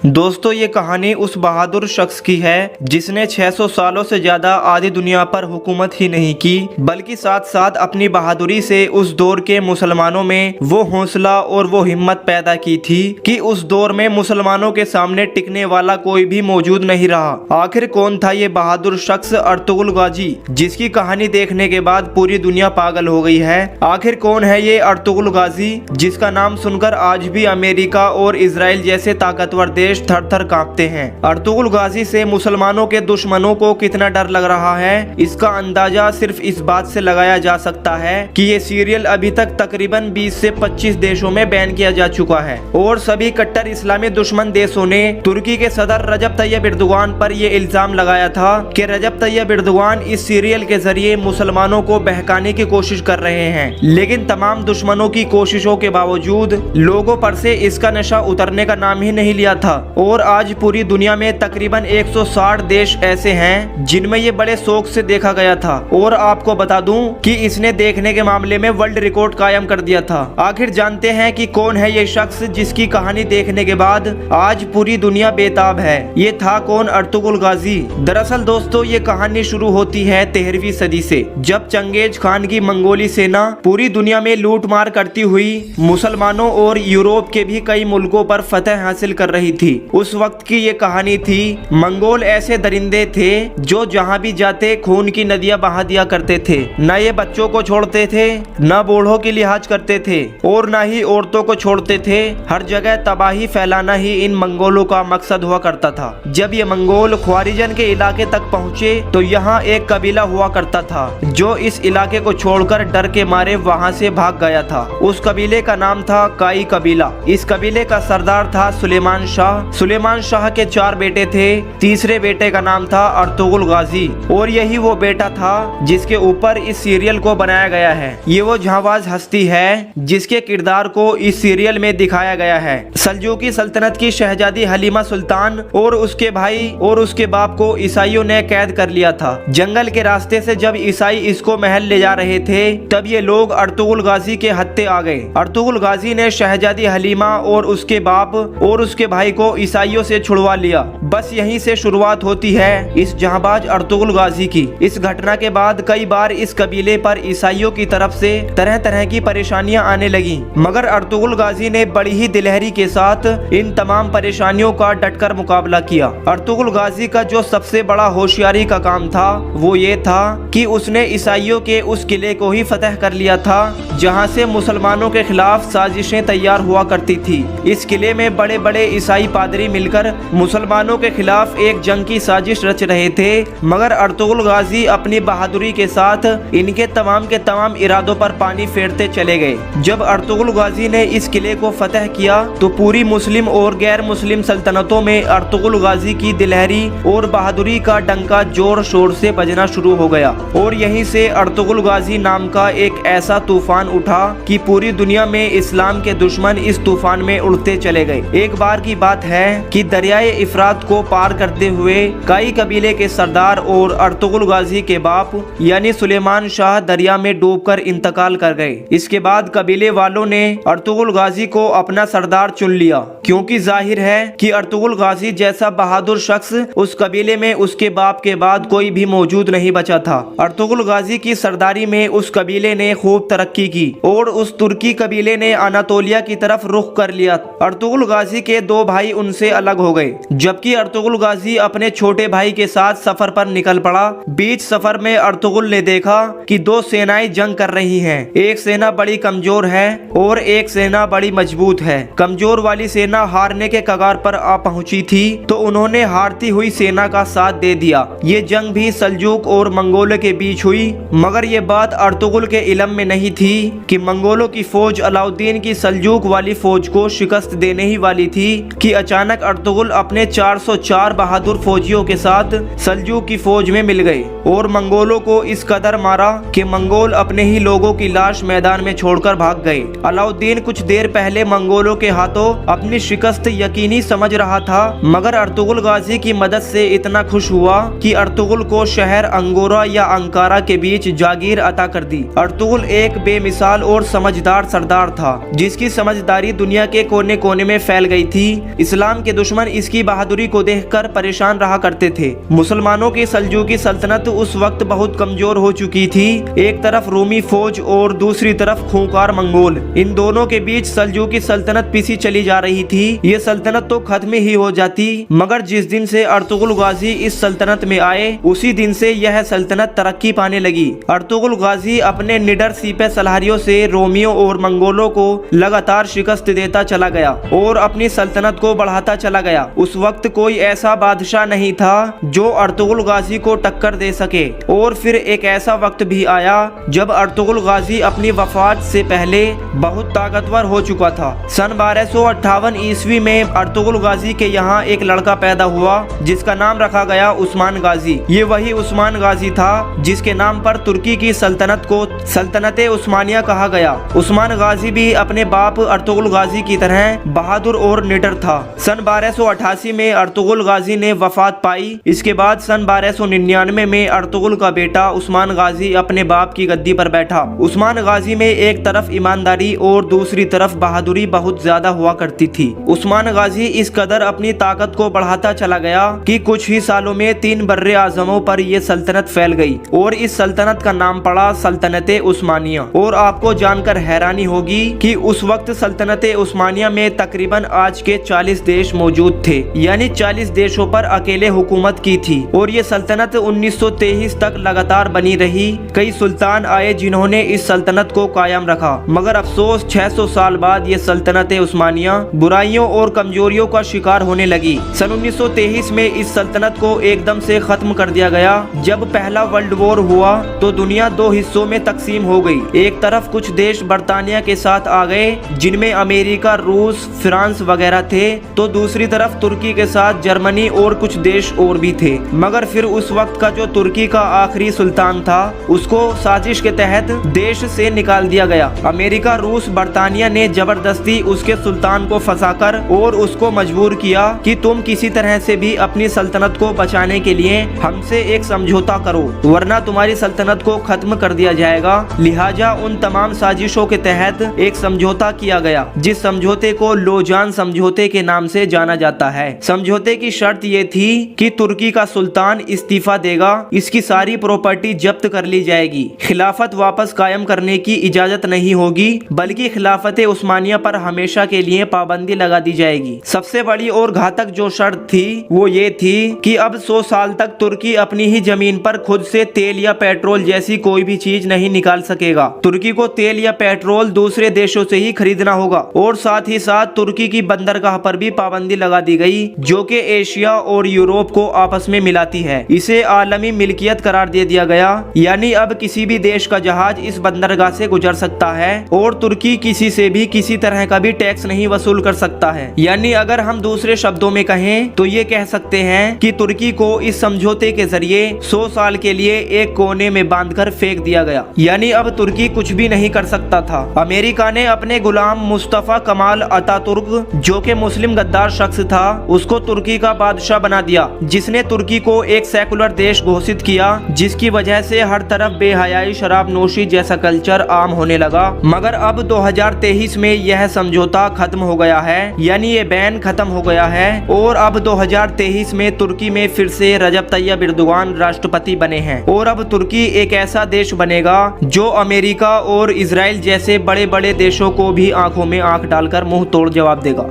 दोस्तों ये कहानी उस बहादुर शख्स की है जिसने 600 सालों से ज्यादा आधी दुनिया पर हुकूमत ही नहीं की बल्कि साथ साथ अपनी बहादुरी से उस दौर के मुसलमानों में वो हौसला और वो हिम्मत पैदा की थी कि उस दौर में मुसलमानों के सामने टिकने वाला कोई भी मौजूद नहीं रहा। आखिर कौन था ये बहादुर शख्स अर्तुगरुल गाजी जिसकी कहानी देखने के बाद पूरी दुनिया पागल हो गई है। आखिर कौन है ये अर्तुगरुल गाजी जिसका नाम सुनकर आज भी अमेरिका और इजराइल जैसे ताकतवर देश थर थर कांपते हैं। अर्तुगरुल गाजी से मुसलमानों के दुश्मनों को कितना डर लग रहा है इसका अंदाजा सिर्फ इस बात से लगाया जा सकता है कि ये सीरियल अभी तक तकरीबन 20 से 25 देशों में बैन किया जा चुका है और सभी कट्टर इस्लामी दुश्मन देशों ने तुर्की के सदर रजब तैयब एर्दोगान पर यह इल्जाम लगाया था कि रजब तैयब एर्दोगान इस सीरियल के जरिए मुसलमानों को बहकाने की कोशिश कर रहे हैं। लेकिन तमाम दुश्मनों की कोशिशों के बावजूद लोगों पर से इसका नशा उतरने का नाम ही नहीं लिया था और आज पूरी दुनिया में तकरीबन 160 देश ऐसे हैं जिनमें ये बड़े शौक से देखा गया था। और आपको बता दूं कि इसने देखने के मामले में वर्ल्ड रिकॉर्ड कायम कर दिया था। आखिर जानते हैं कि कौन है ये शख्स जिसकी कहानी देखने के बाद आज पूरी दुनिया बेताब है। ये था कौन अर्तुगरुल गाजी। दरअसल दोस्तों ये कहानी शुरू होती है 13वीं सदी से, जब चंगेज खान की मंगोली सेना पूरी दुनिया में लूट मार करती हुई मुसलमानों और यूरोप के भी कई मुल्कों पर फतह हासिल कर रही थी। उस वक्त की ये कहानी थी। मंगोल ऐसे दरिंदे थे जो जहाँ भी जाते खून की नदियां बहा दिया करते थे। न ये बच्चों को छोड़ते थे, न बूढ़ों की लिहाज करते थे और न ही औरतों को छोड़ते थे। हर जगह तबाही फैलाना ही इन मंगोलों का मकसद हुआ करता था। जब ये मंगोल ख्वारिजन के इलाके तक पहुँचे तो यहाँ एक कबीला हुआ करता था जो इस इलाके को छोड़कर डर के मारे वहाँ से भाग गया था। उस कबीले का नाम था काई कबीला। इस कबीले का सरदार था सुलेमान शाह के 4 बेटे थे। तीसरे बेटे का नाम था अर्तुगरुल गाजी और यही वो बेटा था जिसके ऊपर इस सीरियल को बनाया गया है। ये वो जांबाज हस्ती है जिसके किरदार को इस सीरियल में दिखाया गया है। सल्जूकी सल्तनत की शहजादी हलीमा सुल्तान और उसके भाई और उसके बाप को ईसाइयों ने कैद कर लिया था। जंगल के रास्ते से जब ईसाई इसको महल ले जा रहे थे तब ये लोग अर्तुगरुल गाजी के हत्थे आ गए। अर्तुगरुल गाजी ने शहजादी हलीमा और उसके बाप और उसके भाई को ईसाइयों से छुड़वा लिया। बस यहीं से शुरुआत होती है इस जहांबाज अर्तुगरुल गाजी की। इस घटना के बाद कई बार इस कबीले पर ईसाइयों की तरफ से तरह तरह की परेशानियां आने लगी, मगर अर्तुगरुल गाजी ने बड़ी ही दिलहरी के साथ इन तमाम परेशानियों का डटकर मुकाबला किया। अर्तुगरुल गाजी का जो सबसे बड़ा होशियारी का काम था वो ये था कि उसने ईसाइयों के उस किले को ही फतह कर लिया था जहाँ से मुसलमानों के खिलाफ साजिशें तैयार हुआ करती थी। इस किले में बड़े बड़े ईसाई पादरी मिलकर मुसलमानों के खिलाफ एक जंग की साजिश रच रहे थे, मगर अर्तुगरुल गाजी अपनी बहादुरी के साथ इनके तमाम इरादों पर पानी फेरते चले गए। जब अर्तुगरुल गाजी ने इस किले को फतह किया तो पूरी मुस्लिम और गैर मुस्लिम सल्तनतों में अर्तुगरुल गाजी की दिलहरी और बहादुरी का डंका जोर शोर से बजना शुरू हो गया और यहीं से अर्तुगरुल गाजी नाम का एक ऐसा तूफान उठा कि पूरी दुनिया में इस्लाम के दुश्मन इस तूफान में उड़ते चले गए। एक बार की बात है कि दरियाए इफरात को पार करते हुए काई कबीले के सरदार और अर्तुगरुल गाजी के बाप यानी सुलेमान शाह दरिया में डूबकर इंतकाल कर गए। इसके बाद कबीले वालों ने अर्तुगरुल गाजी को अपना सरदार चुन लिया, क्योंकि जाहिर है कि अर्तुगरुल गाजी जैसा बहादुर शख्स उस कबीले में उसके बाप के बाद कोई भी मौजूद नहीं बचा था। अर्तुगरुल गाजी की सरदारी में उस कबीले ने खूब तरक्की की और उस तुर्की कबीले ने अनातोलिया की तरफ रुख कर लिया। अर्तुगरुल गाजी के 2 भाई उनसे अलग हो गए, जबकि अर्तुगरुल गाजी अपने छोटे भाई के साथ सफर पर निकल पड़ा। बीच सफर में अर्तुगरुल ने देखा कि 2 सेनाएं जंग कर रही हैं। एक सेना बड़ी कमजोर है और एक सेना बड़ी मजबूत है। कमजोर वाली सेना हारने के कगार पर आ पहुंची थी तो उन्होंने हारती हुई सेना का साथ दे दिया। ये जंग भी सल्जूक और मंगोलों के बीच हुई, मगर ये बात अर्तुगरुल के इल्म में नहीं थी कि मंगोलों की फौज अलाउद्दीन की सल्जूक वाली फौज को शिकस्त देने ही वाली थी कि अचानक अर्तुगरुल अपने 404 बहादुर फौजियों के साथ सल्जूक की फौज में मिल गए और मंगोलों को इस कदर मारा कि मंगोल अपने ही लोगों की लाश मैदान में छोड़कर भाग गए। अलाउद्दीन कुछ देर पहले मंगोलों के हाथों अपनी शिकस्त यकीनी समझ रहा था, मगर अर्तुगरुल गाजी की मदद से इतना खुश हुआ कि अर्तुगरुल को शहर अंगोरा या अंकारा के बीच जागीर अता कर दी। अर्तुगरुल एक बेमिसाल और समझदार सरदार था जिसकी समझदारी दुनिया के कोने कोने में फैल गई थी। इस्लाम के दुश्मन इसकी बहादुरी को देखकर परेशान रहा करते थे। मुसलमानों की सल्जूकी सल्तनत उस वक्त बहुत कमजोर हो चुकी थी। एक तरफ रोमी फौज और दूसरी तरफ खूंखार मंगोल, इन दोनों के बीच सल्जूकी सल्तनत पिसी चली जा रही थी। ये सल्तनत तो खत्म ही हो जाती, मगर जिस दिन से अर्तुगरुल गाजी इस सल्तनत में आए उसी दिन से यह सल्तनत तरक्की पाने लगी। अर्तुगरुल गाजी अपने निडर सीपे सलारियों से रोमियों और मंगोलों को लगातार शिकस्त देता चला गया और अपनी सल्तनत को बढ़ाता चला गया। उस वक्त कोई ऐसा बादशाह नहीं था जो अर्तुगरुल गाजी को टक्कर दे सके। और फिर एक ऐसा वक्त भी आया जब अर्तुगरुल गाजी अपनी वफात से पहले बहुत ताकतवर हो चुका था। सन 1258 ईस्वी में अर्तुगरुल गाजी के यहाँ एक लड़का पैदा हुआ जिसका नाम रखा गया उस्मान गाजी। ये वही उस्मान गाजी था जिसके नाम पर तुर्की की सल्तनत को सल्तनते उस्मानिया कहा गया। उस्मान गाजी भी अपने बाप अर्तुगरुल गाजी की तरह बहादुर और निडर था। सन 1288 में अर्तुगरुल गाजी ने वफात पाई। इसके बाद सन 1299 में अर्तुगरुल का बेटा उस्मान गाजी अपने बाप की गद्दी पर बैठा। उस्मान गाजी में एक तरफ ईमानदारी और दूसरी तरफ बहादुरी बहुत ज्यादा हुआ करती थी। उस्मान गाजी इस कदर अपनी ताकत को बढ़ाता चला गया कि कुछ ही सालों में 3 बर्रे आजमों पर यह सल्तनत फैल गई और इस सल्तनत का नाम पड़ा सल्तनते उस्मानिया। और आपको जानकर हैरानी होगी कि उस वक्त सल्तनते उस्मानिया में तकरीबन आज के 40 देश मौजूद थे, यानी 40 देशों पर अकेले हुकूमत की थी। और ये सल्तनत 1923 तक लगातार बनी रही। कई सुल्तान आए जिन्होंने इस सल्तनत को कायम रखा, मगर अफसोस 600 साल बाद ये सल्तनत उस्मानिया बुराइयों और कमजोरियों का शिकार होने लगी। सन 1923 में इस सल्तनत को एकदम से खत्म कर दिया गया। जब पहला वर्ल्ड वॉर हुआ तो दुनिया 2 हिस्सों में तकसीम हो गई। एक तरफ कुछ देश बर्तानिया के साथ आ गए जिनमें अमेरिका, रूस, फ्रांस वगैरह थे, तो दूसरी तरफ तुर्की के साथ जर्मनी और कुछ देश और भी थे। मगर फिर उस वक्त का जो तुर्की का आखिरी सुल्तान था उसको साजिश के तहत देश से निकाल दिया गया। अमेरिका, रूस, बर्तानिया ने जबरदस्ती उसके सुल्तान को फंसाकर और उसको मजबूर किया कि तुम किसी तरह से भी अपनी सल्तनत को बचाने के लिए हमसे एक समझौता करो, वरना तुम्हारी सल्तनत को खत्म कर दिया जाएगा। लिहाजा उन तमाम साजिशों के तहत एक समझौता किया गया, जिस समझौते को लोजान समझौते के नाम से जाना जाता है। समझौते की शर्त ये थी कि तुर्की का सुल्तान इस्तीफा देगा, इसकी सारी प्रॉपर्टी जब्त कर ली जाएगी, खिलाफत वापस कायम करने की इजाजत नहीं होगी, बल्कि खिलाफत उस्मानिया पर हमेशा के लिए पाबंदी लगा दी जाएगी। सबसे बड़ी और घातक जो शर्त थी वो ये थी कि अब 100 साल तक तुर्की अपनी ही जमीन पर खुद से तेल या पेट्रोल जैसी कोई भी चीज नहीं निकाल सकेगा। तुर्की को तेल या पेट्रोल दूसरे देशों से ही खरीदना होगा। और साथ ही साथ तुर्की की बंदरगाह पर भी पाबंदी लगा दी गई, जो कि एशिया और यूरोप को आपस में मिलाती है। इसे आलमी मिल्कियत करार दे दिया गया, यानी अब किसी भी देश का जहाज इस बंदरगाह से गुजर सकता है और तुर्की किसी से भी किसी तरह का भी टैक्स नहीं वसूल कर सकता है। यानी अगर हम दूसरे शब्दों में कहें तो ये कह सकते हैं कि तुर्की को इस समझौते के जरिए 100 साल के लिए एक कोने में बांधकर फेंक दिया गया, यानी अब तुर्की कुछ भी नहीं कर सकता था। अमेरिका ने अपने गुलाम मुस्तफा कमाल अतातुर्क, जो कि मुस्लिम गद्दार शख्स था, उसको तुर्की का बादशाह बना दिया, जिसने तुर्की को एक सेकुलर देश घोषित किया, जिसकी वजह से हर तरफ बेहयाई, शराब नोशी जैसा कल्चर आम होने लगा। मगर अब 2023 में यह समझौता खत्म हो गया है, यानी ये बैन खत्म हो गया है और अब 2023 में तुर्की में फिर से रजब तैयब एर्दोगान राष्ट्रपति बने हैं। और अब तुर्की एक ऐसा देश बनेगा जो अमेरिका और इजराइल जैसे बड़े बड़े देशों को भी आंखों में आंख डालकर मुंह तोड़ जवाब देगा।